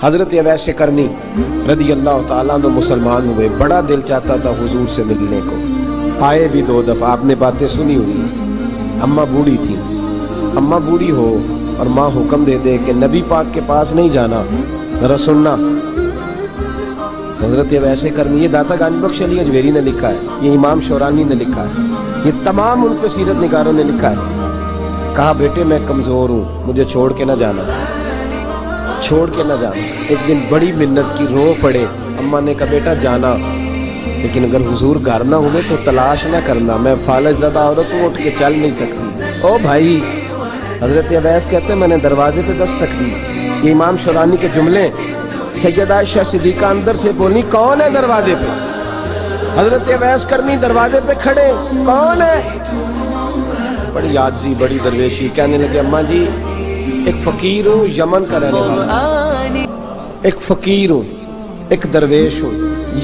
حضرت اویس کرنی رضی اللہ تعالیٰ عنہ مسلمان ہوئے، بڑا دل چاہتا تھا حضور سے ملنے کو، آئے بھی 2 دفعہ، آپ نے باتیں سنی ہوئی۔ اماں بوڑھی تھی، اماں بوڑھی ہو اور ماں حکم دے دے کہ نبی پاک کے پاس نہیں جانا، ذرا سننا۔ حضرت اویس کرنی، یہ داتا گانی بخش علی اجمیری نے لکھا ہے، یہ امام شورانی نے لکھا ہے، یہ تمام ان پہ سیرت نگاروں نے لکھا ہے۔ کہا بیٹے میں کمزور ہوں، مجھے چھوڑ کے نہ جانا، چھوڑ کے نہ جانا۔ ایک دن بڑی منت کی، رو پڑے۔ اماں نے کہا بیٹا جانا، لیکن اگر حضور گھر نہ ہوئے تو تلاش نہ کرنا، میں فالج زدہ عورت ہوں، اٹھ کے چل نہیں سکتی۔ او بھائی، حضرت اویس کہتے ہیں میں نے دروازے پہ دستک دی۔ یہ امام شورانی کے جملے، سیدہ عائشہ صدیقہ اندر سے بولی کون ہے دروازے پہ؟ حضرت اویس کرنی دروازے پہ کھڑے، کون ہے؟ بڑی عاجزی، بڑی درویشی، کہنے لگے اماں جی ایک فقیر ہوں، یمن کا رہنے والا، ایک فقیر ہوں، ایک درویش ہوں،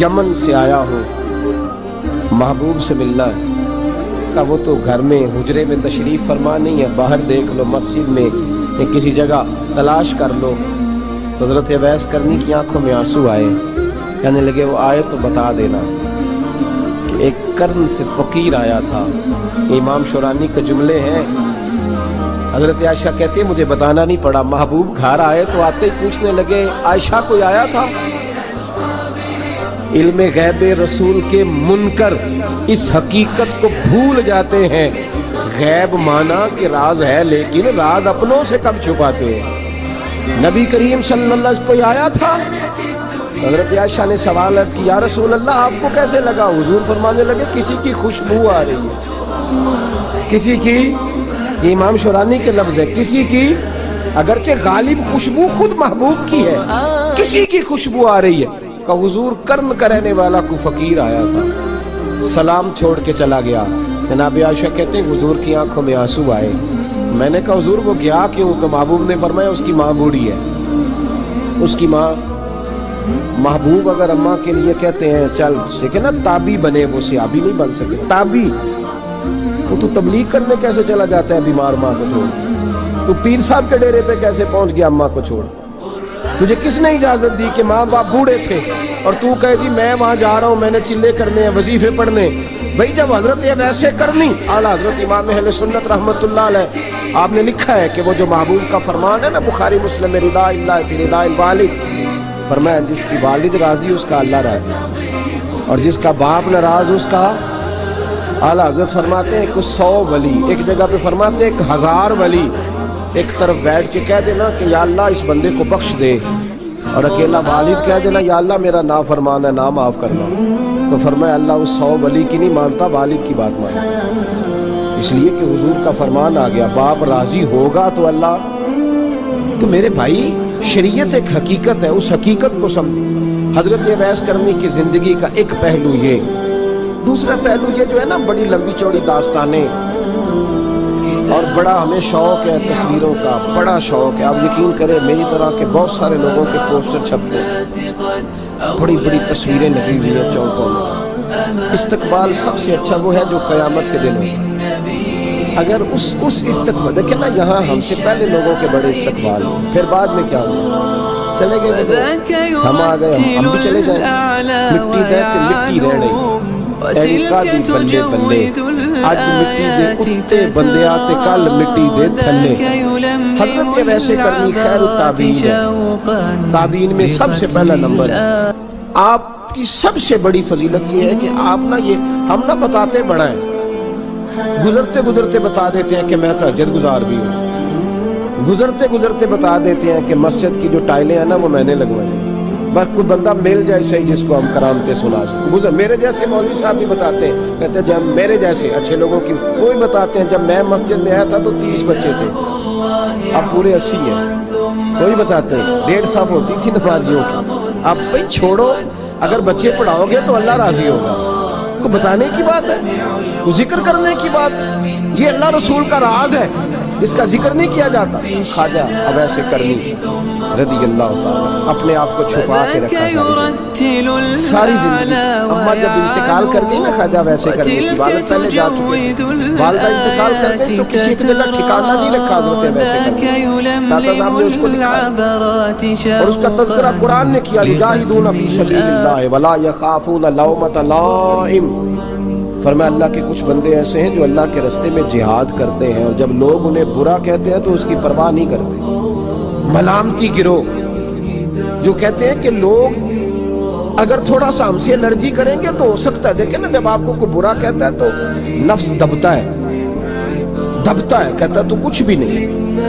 یمن سے آیا ہوں، محبوب سے ملنا ہے۔ کہا وہ تو گھر میں حجرے میں تشریف فرما نہیں ہے، باہر دیکھ لو، مسجد میں یا کسی جگہ تلاش کر لو۔ حضرت اویس کرنی کی آنکھوں میں آنسو آئے، کہنے لگے وہ آئے تو بتا دینا کہ ایک کرن سے فقیر آیا تھا۔ امام شورانی کے جملے ہیں۔ حضرت عائشہ کہتے ہیں مجھے بتانا نہیں پڑا، محبوب گھر آئے تو آتے ہی پوچھنے لگے عائشہ کوئی آیا تھا؟ علم غیب رسول کے منکر اس حقیقت کو بھول جاتے ہیں، غیب مانا کہ راز ہے لیکن راز اپنوں سے کب چھپاتے ہیں۔ نبی کریم صلی اللہ علیہ وسلم کوئی آیا تھا؟ حضرت عائشہ نے سوال کیا یا رسول اللہ آپ کو کیسے لگا؟ حضور فرمانے لگے کسی کی خوشبو آ رہی ہے، کسی کی، یہ امام شورانی کے لفظ ہے، کسی کی، اگرچہ غالب خوشبو خود محبوب کی ہے، کسی کی خوشبو آ رہی ہے۔ کہ حضور کرن کا رہنے والا کو فقیر آیا تھا، سلام چھوڑ کے چلا گیا۔ جناب عائشہ کہتے ہیں حضور کی آنکھوں میں آنسو آئے۔ میں نے کہا حضور وہ گیا کیوں؟ تو محبوب نے فرمایا اس کی ماں بوڑھی ہے، اس کی ماں۔ محبوب اگر اماں کے لیے کہتے ہیں چل دیکھیں نا تابی بنے، وہ سیابی نہیں بن سکے، تابی۔ وہ تو تبلیغ کرنے کیسے چلا جاتا ہے بیمار ماں کو چھوڑ؟ تو پیر صاحب کے ڈیرے پہ کیسے پہنچ گیا اماں کو چھوڑ؟ تجھے کس نے اجازت دی کہ ماں باپ بوڑھے تھے اور تو کہے جی میں وہاں جا رہا ہوں، میں نے چلے کرنے ہیں، وظیفے پڑھنے؟ بھئی جب حضرت اویس کرنی اعلیٰ حضرت امام اہل سنت رحمت اللہ علیہ، آپ نے لکھا ہے کہ وہ جو محبوب کا فرمان ہے نا بخاری مسلم میں، رضا اللہ فی رضا الوالد، فرمایا جس کی والد راضی اس کا اللہ راضی، اور جس کا باپ ناراض اس کا اعلیٰ حضرت فرماتے ہیں کہ 100 ولی، ایک جگہ پہ فرماتے ہیں 1000 ولی ایک طرف بیٹھ کے کہہ دینا کہ یا اللہ اس بندے کو بخش دے، اور اکیلا والد کہہ دینا یا اللہ میرا نافرمان ہے، نہ معاف کرنا۔ تو فرمایا اللہ اس 100 ولی کی نہیں مانتا، والد کی بات مانتا، اس لیے کہ حضور کا فرمان آ گیا باپ راضی ہوگا تو اللہ۔ تو میرے بھائی شریعت ایک حقیقت ہے، اس حقیقت کو سمجھ۔ حضرت اویس کرنی کی زندگی کا ایک پہلو یہ، دوسرا پہلو یہ جو ہے نا بڑی لمبی چوڑی داستانیں، اور بڑا ہمیں شوق ہے تصویروں کا، بڑا شوق ہے۔ آپ یقین کریں میری طرح کے بہت سارے لوگوں کے پوسٹر چھپتے ہیں، بڑی بڑی تصویریں لگی ہوئی ہیں چوکوں میں۔ استقبال سب سے اچھا وہ ہے جو قیامت کے دن ہو۔ اگر اس استقبال دیکھیں نا، یہاں ہم سے پہلے لوگوں کے بڑے استقبال ہیں، پھر بعد میں کیا ہوا؟ چلے گئے ہم آ گئے، ہم بھی چلے جائیں، مٹی دے تے مٹی رہ رہی، ایڑکا دی بلے بلے، آج مٹی دے اٹھتے بندے آتے کل مٹی دے تھلے۔ حضرت اویس کرنی خیر التابعین ہے، تابعین میں سب سے پہلا نمبر ہے۔ آپ کی سب سے بڑی فضیلت یہ ہے کہ آپ نہ یہ ہم نہ بتاتے بڑا ہے، گزرتے گزرتے بتا دیتے ہیں کہ میں تہجد گزار بھی ہوں، گزرتے گزرتے بتا دیتے ہیں کہ مسجد کی جو ٹائلیں ہیں نا وہ میں نے لگوائی، بس کوئی بندہ مل جائے صحیح جس کو ہم کرامتیں سنا سکیں۔ میرے جیسے مولوی صاحب بھی بتاتے ہیں، کہتے ہیں جب میرے جیسے اچھے لوگوں کی کوئی بتاتے ہیں جب میں مسجد میں آیا تھا تو 30 بچے تھے، اب پورے 80 ہیں۔ کوئی بتاتے ہیں 150 ہوتی تھی نمازیوں کی، اب بھائی چھوڑو، اگر بچے پڑھاؤ گے تو اللہ راضی ہوگا۔ کو بتانے کی بات ہے، ذکر کرنے کی بات، یہ اللہ رسول کا راز ہے۔ اس کا ذکر نہیں کیا جاتا؟ خواجہ اویس کرنی رضی اللہ تعالیٰ اپنے آپ کو چھپا کے رکھا ساری زندگی۔ اماں جب انتقال کر گئی نا خواجہ اویس کرنی کی، والد پہلے جا چکے، والدہ انتقال کر گئی تو کسی ایک جگہ ٹھکانہ نہیں رکھا حضرت اویس کرنی۔ داتا صاحب نے اس کو لکھا اور اس کا تذکرہ قرآن نے کیا، یجاہدون فی سبیل اللہ ولا یخافون لومۃ لائم۔ فرمایا اللہ کے کچھ بندے ایسے ہیں جو اللہ کے راستے میں جہاد کرتے ہیں اور جب لوگ انہیں برا کہتے ہیں تو اس کی پرواہ نہیں کرتے۔ ملامتی گروہ جو کہتے ہیں کہ لوگ اگر تھوڑا سا ہم سے الرجی کریں گے تو ہو سکتا ہے، دیکھیں نا جب آپ کو کوئی برا کہتا ہے تو نفس دبتا ہے، کہتا ہے تو کچھ بھی نہیں۔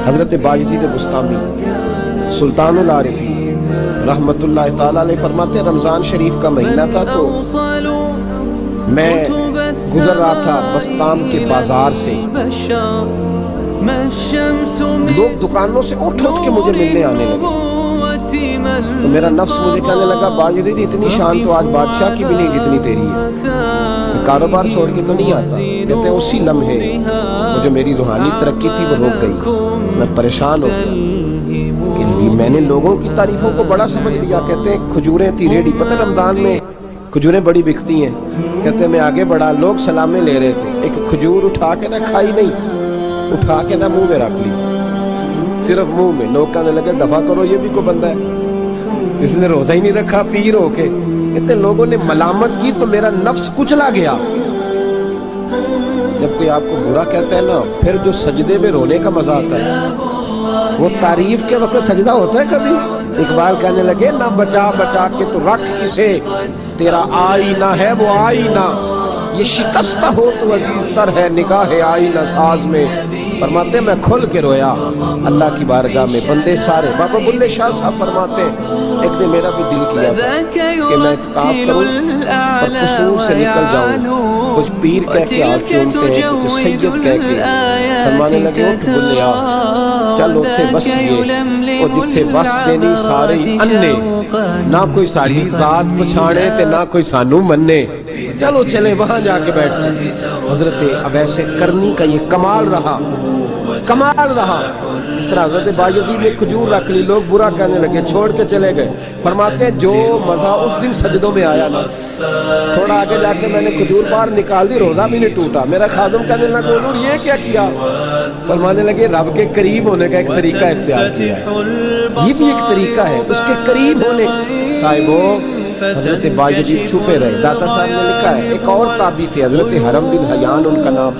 حضرت بایزید بستامی سلطان العارفین رحمت اللہ تعالی علیہ فرماتے ہیں رمضان شریف کا مہینہ تھا تو میں گزر رہا تھا بستام کے بازار سے، لوگ دکانوں سے اٹھ کے مجھے ملنے آنے لگے تو میرا نفس مجھے کہنے لگا بایزید اتنی شان تو آج بادشاہ کی بھی نہیں جتنی تیری ہے، کاروبار چھوڑ کے تو نہیں آتا۔ کہتے ہیں اسی لمحے وہ جو میری روحانی ترقی تھی وہ رک گئی، میں پریشان ہو گیا کہ میں نے لوگوں کی تعریفوں کو بڑا سمجھ لیا۔ کہتے ہیں کھجوریں تھی ریڈی، پتہ رمضان میں کھجوریں بڑی بکتی ہیں، کہتے ہیں میں آگے بڑھا، لوگ سلامیں لے رہے تھے، ایک کھجور اٹھا کے نہ کھائی نہیں، اٹھا کے نہ منہ میں رکھ لی، صرف منہ میں۔ لوگ کہنے لگے دفع کرو یہ بھی کوئی بندہ ہے، اس نے روزہ ہی نہیں رکھا پیر ہو کے۔ کہتے ہیں لوگوں نے ملامت کی تو میرا نفس کچلا گیا۔ جب کوئی آپ کو برا کہتا ہے نا، پھر جو سجدے میں رونے کا مزہ آتا ہے، وہ تعریف کے وقت سجدہ ہوتا ہے کبھی؟ اقبال کہنے لگے نہ بچا بچا کے تو رکھ کسے، تیرا آئینہ ہے وہ آئینہ، یہ شکستہ ہو تو عزیز تر ہے نگاہ آئینہ ساز میں۔ فرماتے میں کھل کے رویا اللہ کی بارگاہ میں، بندے سارے۔ بابا بلے شاہ صاحب فرماتے ایک دن میرا بھی دل کیا تھا کہ میں اعتکاف کروں اور قصور سے نکل جاؤں، کچھ پیر کہہ کے ہاتھ چومتے ہیں، کچھ سید کہہ کے، فرمانے لگے اٹھ بلیا چل اتھے بس گئے اور جتھے بس دینی سارے انے، نہ کوئی ساری ذات پچھاڑے تے نہ کوئی سانو مننے، چلو چلے وہاں جا کے بیٹھ۔ حضرت اویس کرنی کا یہ کمال رہا۔ اس طرح حضرت بایزید نے کھجور رکھ لی، لوگ برا کہنے لگے، چھوڑ کے چلے گئے۔ فرماتے ہیں جو مزہ اس دن سجدوں میں آیا نا، تھوڑا آگے جا کے میں نے کھجور باہر نکال دی، روزہ بھی نہیں ٹوٹا۔ میرا خادم کہنے لگا حضور یہ کیا کیا؟ فرمانے لگے رب کے قریب ہونے کا ایک طریقہ اختیار کیا ہے، یہ بھی ایک طریقہ ہے اس کے قریب ہونے۔ صاحبوں حضرت بایزید چھپے رہے۔ داتا صاحب نے لکھا ہے ایک اور تابعی تھے حضرت حرم بن حیان ان کا نام،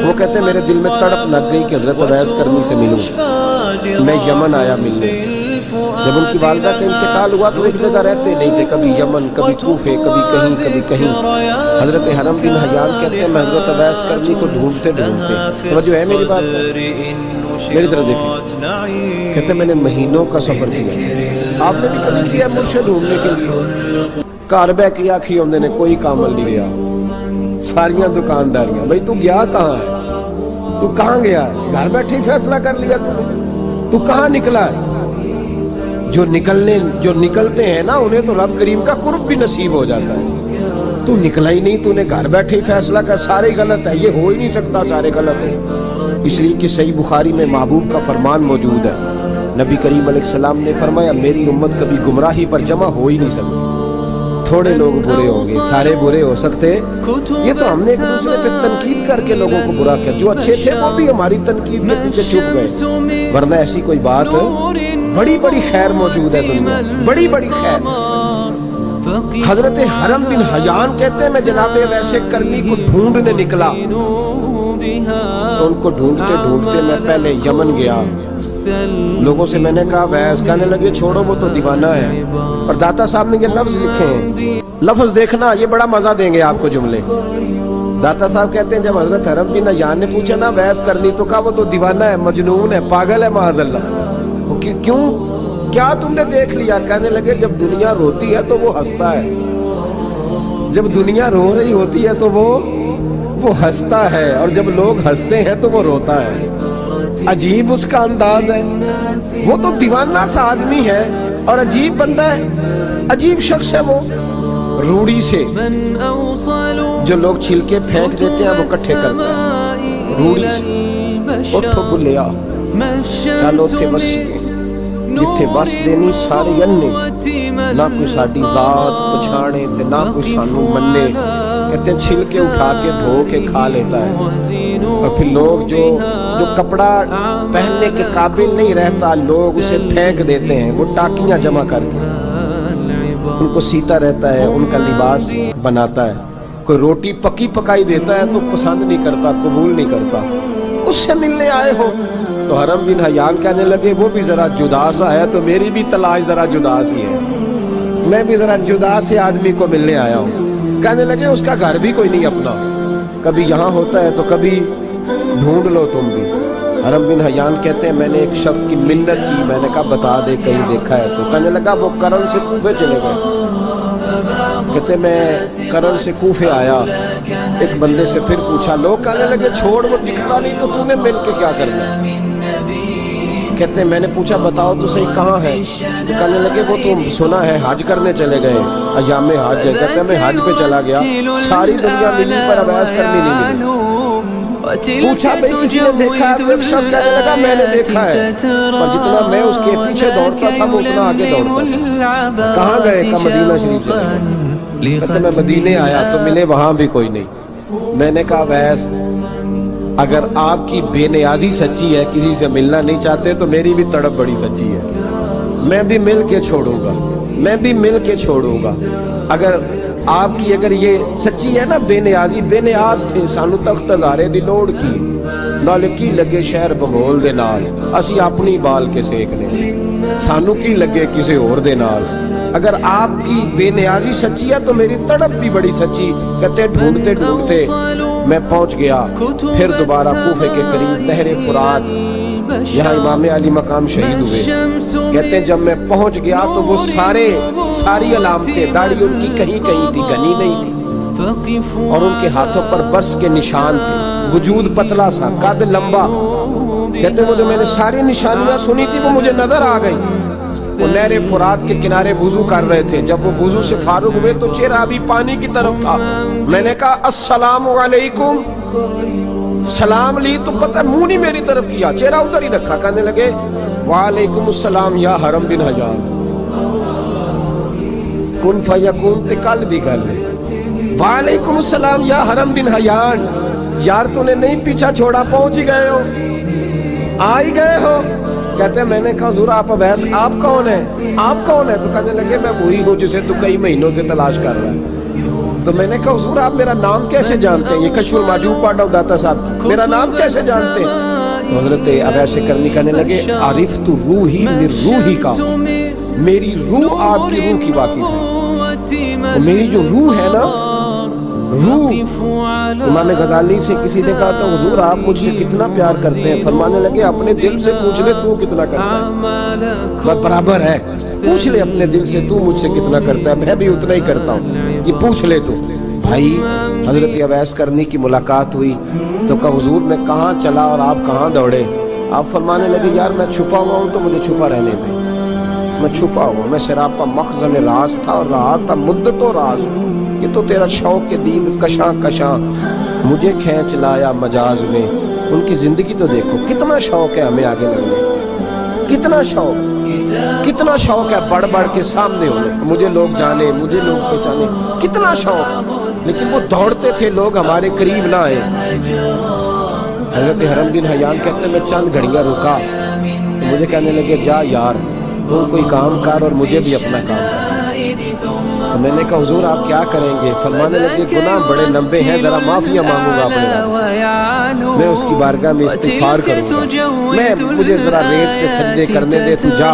وہ کہتے ہیں میرے دل میں تڑپ لگ گئی کہ حضرت اویس کرنی سے ملوں۔ میں یمن آیا ملنے، جب ان کی والدہ کا انتقال ہوا تو ایک جگہ رہتے نہیں تھے، کبھی یمن کبھی کوفے کبھی کہیں۔ حضرت حرم بن حیان کہتے ہیں میں حضرت اویس کرنی کو ڈھونڈتے توجہ ہے میری بات میری طرف دیکھیں، کہتے ہیں میں نے مہینوں کا سفر کیا، آپ نے بھی کبھی کیا مرشد ڈھونڈنے کے لیے؟ گھر بہ کے آکھی ہوندے نے کوئی کامل نہیں گیا، ساریاں دکانداریاں، بھائی تو گیا کہاں ہے؟ تو کہاں گیا ہے؟ گھر بیٹھے ہی فیصلہ کر لیا تو کہاں نکلا ہے؟ جو نکلتے ہیں نا انہیں تو رب کریم کا قرب بھی نصیب ہو جاتا ہے۔ تو نکلا ہی نہیں، تو نے گھر بیٹھے ہی فیصلہ کر سارے غلط ہے، یہ ہو ہی نہیں سکتا سارے غلط ہے۔ اس لیے کہ صحیح بخاری میں محبوب کا فرمان موجود ہے، نبی کریم علیہ السلام نے فرمایا میری امت کبھی گمراہی پر جمع ہو ہی نہیں سکتی، تھوڑے لوگ برے ہوں گے، سارے برے ہو سکتے۔ یہ تو ہم نے ایک دوسرے پہ تنقید کر کے لوگوں کو برا کیا، جو اچھے تھے وہ بھی ہماری تنقید کے پیچھے چھپ گئے، ورنہ ایسی کوئی بات بڑی خیر موجود ہے دنیا، بڑی خیر۔ حضرت حرم بن حیان کہتے ہیں میں جناب اویس کرنی کو ڈھونڈنے نکلا تو ان کو ڈھونڈتے میں پہلے یمن گیا، لوگوں سے میں نے کہا اویس، کہنے لگے چھوڑو وہ تو دیوانہ ہے۔ اور داتا صاحب نے یہ لفظ لکھے ہیں، لفظ دیکھنا یہ بڑا مزہ دیں گے آپ کو جملے۔ داتا صاحب کہتے ہیں جب حضرت حرم بن حیان نے پوچھا نا اویس کرنی، تو کہا وہ تو دیوانہ ہے، مجنون ہے، پاگل ہے معاذ اللہ۔ کیوں کیا تم نے دیکھ لیا؟ کہنے لگے جب دنیا روتی ہے تو وہ ہنستا ہے، جب دنیا رو رہی ہوتی ہے تو وہ ہنستا ہے، اور جب لوگ ہنستے ہیں تو وہ روتا ہے۔ عجیب اس کا انداز ہے، وہ تو دیوانہ سا آدمی ہے اور عجیب بندہ ہے، عجیب شخص ہے وہ۔ روڑی سے جو لوگ چھلکے پھینک دیتے ہیں وہ اکٹھے کرتا ہے، روڑی سے اٹھو بلیا چل اتھے وسیے جتھے بس دینی سارے اننے نہ کوئی ساڈی ذات پچھانے تے نہ کوئی سانو مننے کہتے ہیں چھلکے اٹھا کے دھو کے کھا لیتا ہے اور پھر لوگ جو کپڑا پہننے کے قابل نہیں رہتا لوگ اسے پھینک دیتے ہیں وہ ٹاکیاں جمع کر کے ان کو سیتا رہتا ہے ان کا لباس بناتا ہے کوئی روٹی پکی پکائی دیتا ہے تو پسند نہیں کرتا قبول نہیں کرتا اس سے ملنے آئے ہو تو حرم بن حیان کہنے لگے وہ بھی ذرا جدا سا ہے تو میری بھی تلاش ذرا جدا سی ہے میں بھی ذرا جدا سے آدمی کو ملنے آیا ہوں کہنے لگے اس کا گھر بھی کوئی نہیں اپنا کبھی یہاں ہوتا ہے تو کبھی ڈھونڈ لو تم بھی حرم بن حیان کہتے ہیں میں نے ایک شخص کی منت کی میں نے کہا بتا دے کہیں دیکھا ہے تو کہنے لگا وہ کرن سے کوفے چلے گئے کہتے میں کرن سے کوفے آیا ایک بندے سے پھر پوچھا لوگ کہنے لگے چھوڑ وہ دکھتا نہیں تو نے مل کے کیا کرنا کہتے میں نے پوچھا بتاؤ تو صحیح کہاں ہے کہنے لگے وہ تو سنا ہے حج کرنے چلے گئے ایام حج ہے کہتے میں حج پہ چلا گیا ساری دنیا ملی پر عویس کرنی نہیں ملی پوچھا بھئی کسی نے دیکھا ہے تو ایک شخص کہنے لگا میں نے دیکھا ہے پر جتنا میں اس کے پیچھے دوڑتا تھا وہ اتنا آگے دوڑتا تھا کہاں گئے کہ مدینہ شریف سے کہتے میں مدینے آیا تو ملے وہاں بھی کوئی نہیں میں نے کہا ویس اگر آپ کی بے نیازی سچی ہے کسی سے ملنا نہیں چاہتے تو میری بھی تڑپ بڑی سچی ہے میں بھی مل کے چھوڑوں گا میں بھی مل کے چھوڑوں گا اگر آپ کی اگر یہ سچی ہے نا بے نیازی بے نیاز تھے سانو تخت ہزارے دی لوڑ کی نال کی لگے شہر بمول دے نال اسی اپنی بال کے سیک لیں سانو کی لگے کسی اور دے نال اگر آپ کی بے نیازی سچی ہے تو میری تڑپ بھی بڑی سچی کہتے ڈھونڈتے ڈھونڈتے میں پہنچ گیا پھر دوبارہ کوفے کے قریب نہر فرات یہاں امام علی مقام شہید ہوئے کہتے ہیں جب میں پہنچ گیا تو وہ ساری علامتیں داڑھی ان کی کہیں کہیں تھی گھنی نہیں تھی اور ان کے ہاتھوں پر برس کے نشان تھے وجود پتلا سا قد لمبا کہتے ہیں وہ جو میں نے ساری نشانیاں سنی تھی وہ مجھے نظر آ گئی وہ نہر فرات کے کنارے وضو کر رہے تھے جب وہ وضو سے فارغ ہوئے تو چہرہ ابھی پانی کی طرف تھا میں نے کہا السلام علیکم سلام لی تو پتہ منہ نہیں میری طرف کیا چہرہ ادھر ہی رکھا کہنے لگے وعلیکم السلام یا حرم بن حیان کن فیکون تے کل دی گل وعلیکم السلام یا حرم بن حیان یار تو نے نہیں پیچھا چھوڑا پہنچ ہی گئے ہو آ ہی گئے ہو کہتے ہیں میں نے کہا حضور آپ ابیس آپ کون ہیں آپ کون ہیں تو کہنے لگے میں وہی ہوں جسے تو کئی مہینوں سے تلاش کر رہا ہے تو میں نے کہا حضور آپ میرا نام کیسے جانتے ہیں یہ کشف المحجوب پاڑا داتا صاحب میرا نام کیسے جانتے ہیں تو حضرت ابیس کرنی کہنے لگے عرفت روحی من روحی کا میری روح آپ کی روح کی واقف ہے میری جو روح ہے نا روح امام غزالی سے کسی نے کہا تو حضور آپ مجھ سے کتنا پیار کرتے ہیں فرمانے لگے اپنے دل سے پوچھ لے تو کتنا کرتا ہے برابر ہے پوچھ لے اپنے دل سے تو مجھ سے کتنا کرتا ہے میں بھی اتنا ہی کرتا ہوں یہ پوچھ لے تو بھائی حضرت اویس کرنی کی ملاقات ہوئی تو کہا حضور میں کہاں چلا اور آپ کہاں دوڑے آپ فرمانے لگے یار میں چھپا ہوا ہوں تو مجھے چھپا رہنے دے میں چھپا ہوا میں شراب کا مخزن راز تھا اور رہا تھا مدت و راز یہ تو تیرا شوق کے دین کشاں کشاں مجھے کھینچ لایا مجاز میں ان کی زندگی تو دیکھو کتنا شوق ہے ہمیں آگے لگنے کتنا شوق ہے بڑھ بڑھ کے سامنے ہونے مجھے لوگ جانے مجھے لوگ پہچانے کتنا شوق لیکن وہ دوڑتے تھے لوگ ہمارے قریب نہ آئے حضرت حرم بن حیان کہتے ہیں میں چند گھڑیاں رکا تو مجھے کہنے لگے جا یار تو کوئی کام کر اور مجھے بھی اپنا کام کر تو میں نے کہا حضور آپ کیا کریں گے فرمانے لگے گناہ بڑے لمبے ہیں ذرا معافیاں مانگوں گا اپنے رب سے میں اس کی بارگاہ میں استغفار کروں گا میں مجھے ذرا ریت کے سجدے کرنے دے تو جا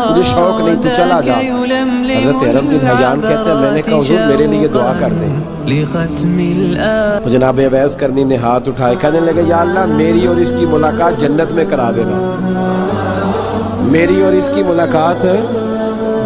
مجھے شوق نہیں تو چلا جا حضرت حرم بن حیان کہتے ہیں میں نے کہا حضور میرے لیے دعا کر دیں جناب اویس کرنی نے ہاتھ اٹھائے کہنے لگے یا اللہ میری اور اس کی ملاقات جنت میں کرا دینا میری اور اس کی ملاقات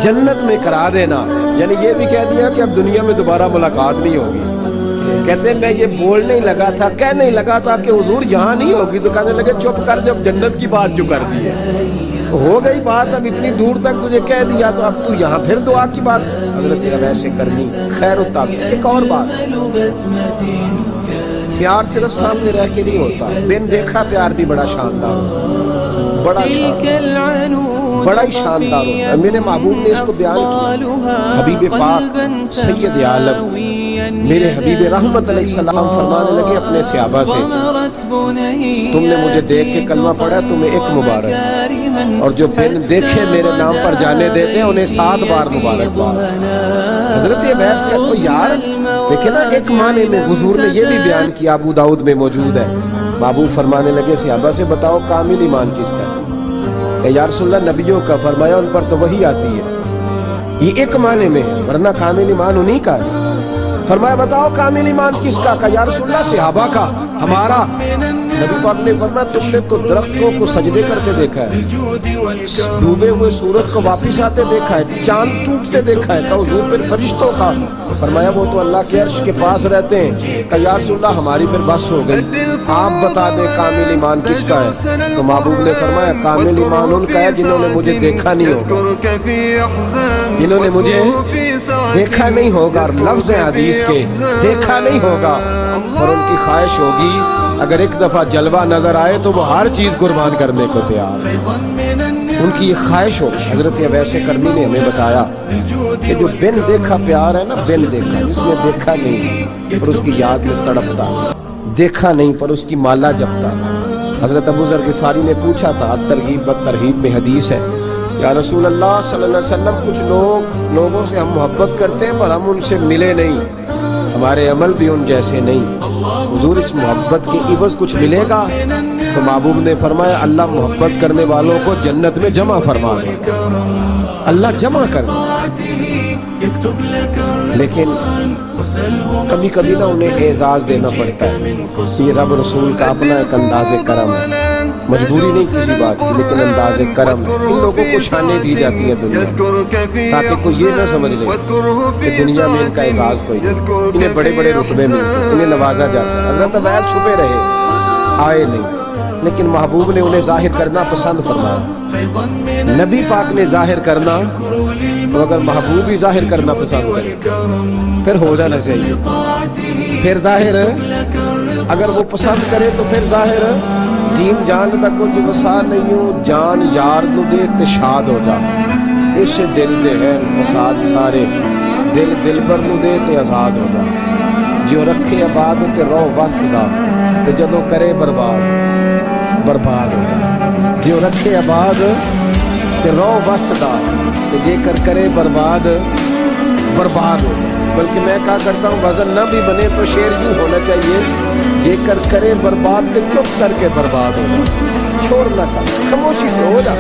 جنت میں کرا دینا یعنی یہ بھی کہہ دیا کہ اب دنیا میں دوبارہ ملاقات نہیں ہوگی کہتے ہیں میں یہ بولنے ہی لگا تھا کہنے ہی لگا تھا کہ حضور یہاں نہیں ہوگی تو کہنے لگے چپ کر جب جنت کی بات جو کر دی ہے ہو گئی بات اب اتنی دور تک تجھے کہہ دیا تو اب تو یہاں پھر دعا کی بات حضرت اویس کرنی خیر التابعین ایک اور بات پیار صرف سامنے رہ کے نہیں ہوتا، بن دیکھا پیار بھی بڑا شاندار ہوتا ہے، بڑا ہی شاندار ہوتا ہے۔ میرے محبوب نے اس کو بیان کیا، حبیب پاک سید عالم میرے حبیب رحمت علیہ السلام فرمانے لگے اپنے صحابہ سے، تم نے مجھے دیکھ کے کلمہ پڑھا، تمہیں ایک مبارک، اور جو بن دیکھے میرے نام پر جانے دیتے ہیں انہیں 7 بار مبارک باد۔ حضرت عبیس کہتے ہیں یار دیکھیں نا، ایک معنی میں حضور نے یہ بھی بیان کیا، ابو داؤد میں موجود ہے۔ محبوب فرمانے لگے صحابہ سے، بتاؤ کامل ایمان کس کا ہے؟ کہ یا رسول اللہ نبیوں کا، فرمایا ان پر تو وہی آتی ہے، یہ ایک معنی میں ہے، ورنہ کامل ایمان انہی کا ہے۔ فرمایا بتاؤ کامل ایمان کس کا؟ کہ یا رسول اللہ صحابہ کا، ہمارا۔ نبی پاک نے فرمایا تم نے تو درختوں کو سجدے کرتے دیکھا ہے، ڈوبے ہوئے سورج کو واپس آتے دیکھا ہے، چاند ٹوٹتے دیکھا ہے، تو حضور پھر فرشتوں کا؟ فرمایا وہ تو اللہ کے عرش کے پاس رہتے ہیں۔ کہ یا رسول اللہ ہماری پھر بس ہو گئی، آپ بتا دیں کامل ایمان کس کا ہے؟ تو محبوب نے فرمایا کامل ایمان ان کا ہے جنہوں نے مجھے دیکھا نہیں ہوگا، جنہوں نے مجھے دیکھا نہیں ہوگا، اور لفظ حدیث کے دیکھا نہیں ہوگا، اور ان کی خواہش ہوگی اگر ایک دفعہ جلوہ نظر آئے تو وہ ہر چیز قربان کرنے کو تیار ہے، ان کی یہ خواہش ہو۔ حضرت عبیس کرمی نے ہمیں بتایا کہ جو بن دیکھا پیار ہے نا، بن دیکھا جس نے دیکھا نہیں پر اس کی یاد میں تڑپتا، دیکھا نہیں پر اس کی مالا جپتا۔ حضرت ابو ذر غفاری نے پوچھا تھا، ترغیب و ترہیب میں حدیث ہے، یا رسول اللہ صلی اللہ علیہ وسلم کچھ لوگوں سے ہم محبت کرتے ہیں پر ہم ان سے ملے نہیں، ہمارے عمل بھی ان جیسے نہیں، حضور اس محبت کے عوض کچھ ملے گا؟ تو محبوب نے فرمایا اللہ محبت کرنے والوں کو جنت میں جمع فرما دے، اللہ جمع کر دے، لیکن کبھی کبھی نہ انہیں اعزاز دینا پڑتا ہے، یہ رب رسول کا اپنا ایک انداز کرم ہے، مجبوری نہیں کسی بات کی لیکن انداز کرم ہے۔ ان لوگوں کو شانیں دی جاتی ہیں دنیا میں تاکہ کوئی یہ نہ سمجھ لے کہ دنیا میں ان کا اعزاز کوئی نہیں، انہیں بڑے بڑے رتبے ملتے ہیں، انہیں نوازا جاتا ہے۔ حضرت عبیس چھپے رہے، آئے نہیں، لیکن محبوب نے انہیں ظاہر کرنا پسند فرمایا۔ نبی پاک نے ظاہر کرنا، تو اگر محبوب ہی ظاہر کرنا پسند کرے پھر ہو جانا چاہیے، پھر ظاہر اگر وہ پسند کرے تو پھر ظاہر دین جان تک جو وسا نہیں ہو، جان یار نو دے تے شاد ہو جا، اس دل دے ہے فساد سارے، دل دلبر نو دے تے آزاد ہو جا، جو رکھے آباد تے رو وس دا تے جدوں کرے برباد برباد ہو جا، جو رکھے آباد تے رو وس دا تے جے کر کرے برباد برباد ہو جا۔ بلکہ میں کہا کرتا ہوں وزن نہ بھی بنے تو شعر یوں ہونا چاہیے، جے کر کرے برباد تے چپ کر کے برباد ہو جا، شور نہ کر، خاموشی سے ہو جا۔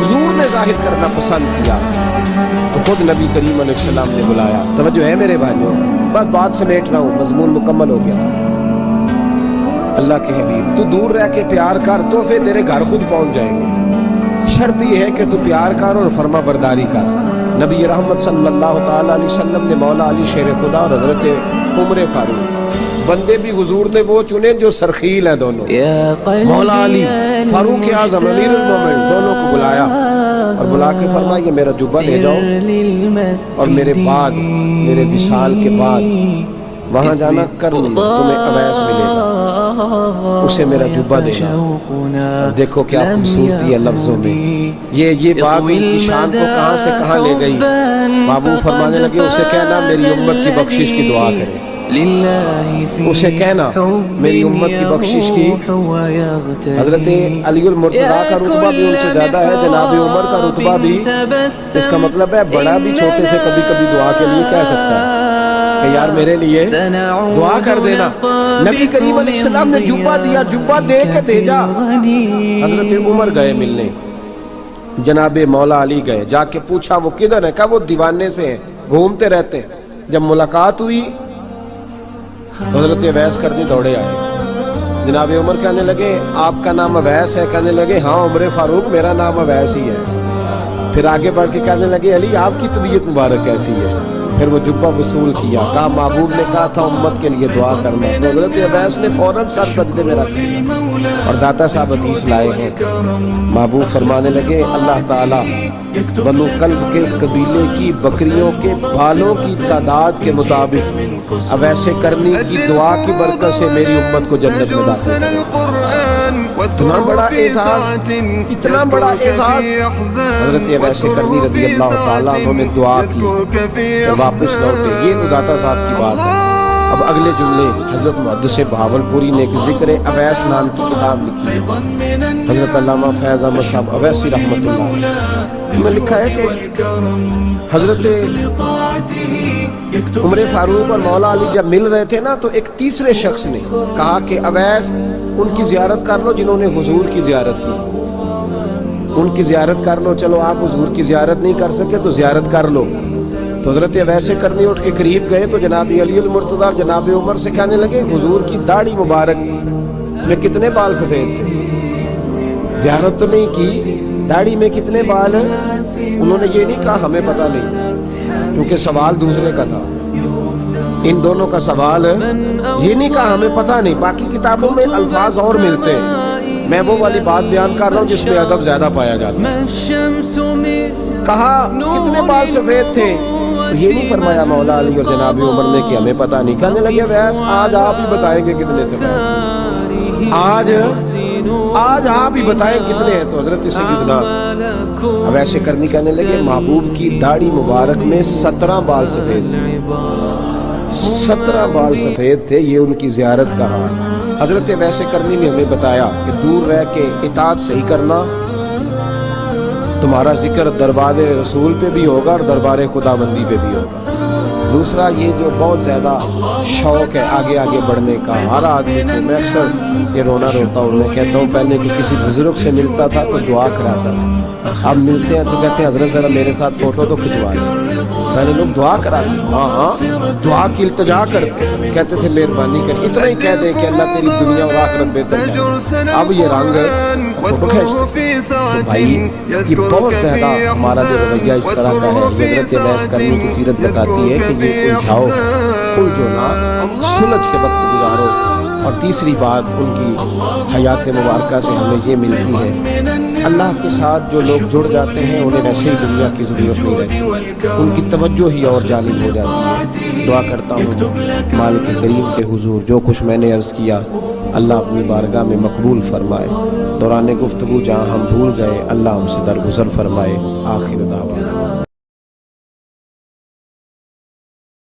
حضور نے ظاہر کرنا پسند کیا تو خود نبی کریم علیہ السلام نے بلایا۔ توجہ ہے میرے بھائیوں، بس بات سمیٹ رہا ہوں، مضمون مکمل ہو گیا۔ اللہ کے حبیب تو دور رہ کے پیار کر، تحفے تیرے گھر خود پہنچ جائیں گے، شرط یہ ہے کہ تو پیار کر اور فرما برداری کر۔ نبی رحمت صلی اللہ تعالی علیہ وسلم نے مولا علی شیر خدا اور حضرت عمر فاروق، بندے بھی حضور نے وہ چنے جو سرخیل ہیں دونوں، مولا علی فاروق اعظم امیر المومنین، دونوں کو بلایا اور بلا کے فرمایا یہ میرا جبہ لے جاؤ اور میرے بعد میرے وصال کے بعد وہاں جانا کر تمہیں عویس ملے گا، اسے میرا جبہ دینا۔ دیکھو کیا خوبصورتی ہے لفظوں میں، یہ بات ان کی شان کو کہاں سے کہاں لے گئی۔ محبوب فرمانے لگے اسے کہنا میری امت کی بخشش کی دعا کرے، اسے کہنا میری امت کی بخشش کی۔ حضرت علی المرتضیٰ کا رتبہ بھی ان سے زیادہ ہے، جناب عمر کا رتبہ بھی، اس کا مطلب ہے بڑا بھی چھوٹے سے کبھی کبھی دعا کے لیے کہہ سکتا ہے کہ یار میرے لیے دعا کر دینا۔ نبی کریم علیہ السلام نے جبہ دیا، جبہ دے کے بھیجا۔ حضرت عمر گئے ملنے، جناب مولا علی گئے، جا کے پوچھا وہ کدھر ہے، کہا وہ دیوانے سے ہیں، گھومتے رہتے ہیں۔ جب ملاقات ہوئی حضرت عویس کرنی دوڑے آئے، جناب عمر کہنے لگے آپ کا نام عویس ہے؟ کہنے لگے ہاں عمر فاروق میرا نام عویس ہی ہے۔ پھر آگے بڑھ کے کہنے لگے علی آپ کی طبیعت مبارک کیسی ہے؟ پھر وہ جبہ وصول کیا، کہا محبوب نے کہا تھا امت کے لیے دعا کرنا، تو حضرت اویس نے فوراً سر سجدے میں رکھ دیا۔ اور داتا صاحب حدیث لائے ہیں، محبوب فرمانے لگے اللہ تعالیٰ بنو کلب کے قبیلے کی بکریوں کے بالوں کی تعداد کے مطابق اویس کرنی کی دعا کی برکت سے میری امت کو جنت میں داخل کرے۔ اتنا بڑا اعزاز، اتنا بڑا اعزاز حضرت اویس کرنی رضی اللہ تعالیٰ انہوں نے دعا کی، واپس لوٹے۔ یہ تو داتا صاحب کی بات ہے۔ اب اگلے جملے حضرت محدث بہاولپوری نے ایک ذکر اویس نام کی کتاب لکھی ہے، حضرت علامہ فیض احمد صاحب اویسی رحمۃ اللہ میں لکھا ہے کہ حضرت عمر فاروق اور مولا علی جب مل رہے تھے نا تو ایک تیسرے شخص نے کہا کہ اویس ان کی زیارت کر لو جنہوں نے حضور کی زیارت کی، ان کی زیارت کر لو، چلو آپ حضور کی زیارت نہیں کر سکے تو زیارت کر لو۔ تو حضرت اویس کرنی اٹھ کے قریب گئے تو جناب علی المرتضیٰ اور جناب عمر سے کہنے لگے حضور کی داڑھی مبارک میں کتنے بال سفید تھے؟ زیارت تو نہیں کی، داڑھی میں کتنے بال ہیں؟ انہوں نے یہ نہیں کہا ہمیں پتہ نہیں، کیونکہ سوال دوسرے کا تھا، ان دونوں کا سوال یہ نہیں کہا ہمیں پتہ نہیں۔ باقی کتابوں میں الفاظ اور ملتے ہیں، میں وہ والی بات بیان کر رہا ہوں جس میں ادب زیادہ پایا جاتا ہے۔ کہا کتنے بال سفید تھے؟ یہ نہیں فرمایا مولا علی اور جناب عمر نے کہ ہمیں پتہ نہیں۔ کہنے لگے ویس آج آپ ہی بتائیں گے کتنے سفید، آج آپ ہی بتائیں کتنے ہیں۔ تو حضرت سیدنا اویس کرنی کہنے لگے محبوب کی داڑھی مبارک میں 17 بال سفید تھے، 17 بال سفید تھے، یہ ان کی زیارت کا حال۔ حضرت اویس کرنی نے ہمیں بتایا کہ دور رہ کے اطاعت صحیح کرنا، تمہارا ذکر دربار رسول پہ بھی ہوگا اور دربار خدا بندی پہ بھی ہوگا۔ دوسرا یہ جو بہت زیادہ شوق ہے آگے آگے بڑھنے کا ہر آدمی کو، میں اکثر یہ رونا روتا ہوں، میں کہتا ہوں پہلے کہ کسی بزرگ سے ملتا تھا تو دعا کراتا تھا، اب ملتے ہیں تو کہتے ہیں حضرت ذرا میرے ساتھ فوٹو تو کھنچوا لیں، پہلے لوگ دعا کراتے، ہاں دعا کی التجا کرتے، کہتے تھے مہربانی کر، اتنا ہی کہہ دیں کہ اللہ تیری دنیا اور آخرت بہتر ہے۔ اب یہ رنگ فوٹو کھینچتے بھائی، یہ بہت زیادہ ہمارا جو رویہ اس طرح کا ہے۔ حضرت اویس کرنی کی سیرت بتاتی ہے کہ یہ الجھاؤ الجھو نہ، سلجھ کے وقت گزارو۔ اور تیسری بات ان کی حیات مبارکہ سے ہمیں یہ ملتی ہے، اللہ کے ساتھ جو لوگ جڑ جاتے ہیں انہیں ویسے ہی دنیا کی ضرورت نہیں رہتی، ان کی توجہ ہی اور جانب ہو جاتی ہے۔ دعا کرتا ہوں مالک کریم کے حضور جو کچھ میں نے عرض کیا اللہ اپنی بارگاہ میں مقبول فرمائے، دوران گفتگو جہاں ہم بھول گئے اللہ ہم سے درگزر فرمائے۔ آخر دعوانا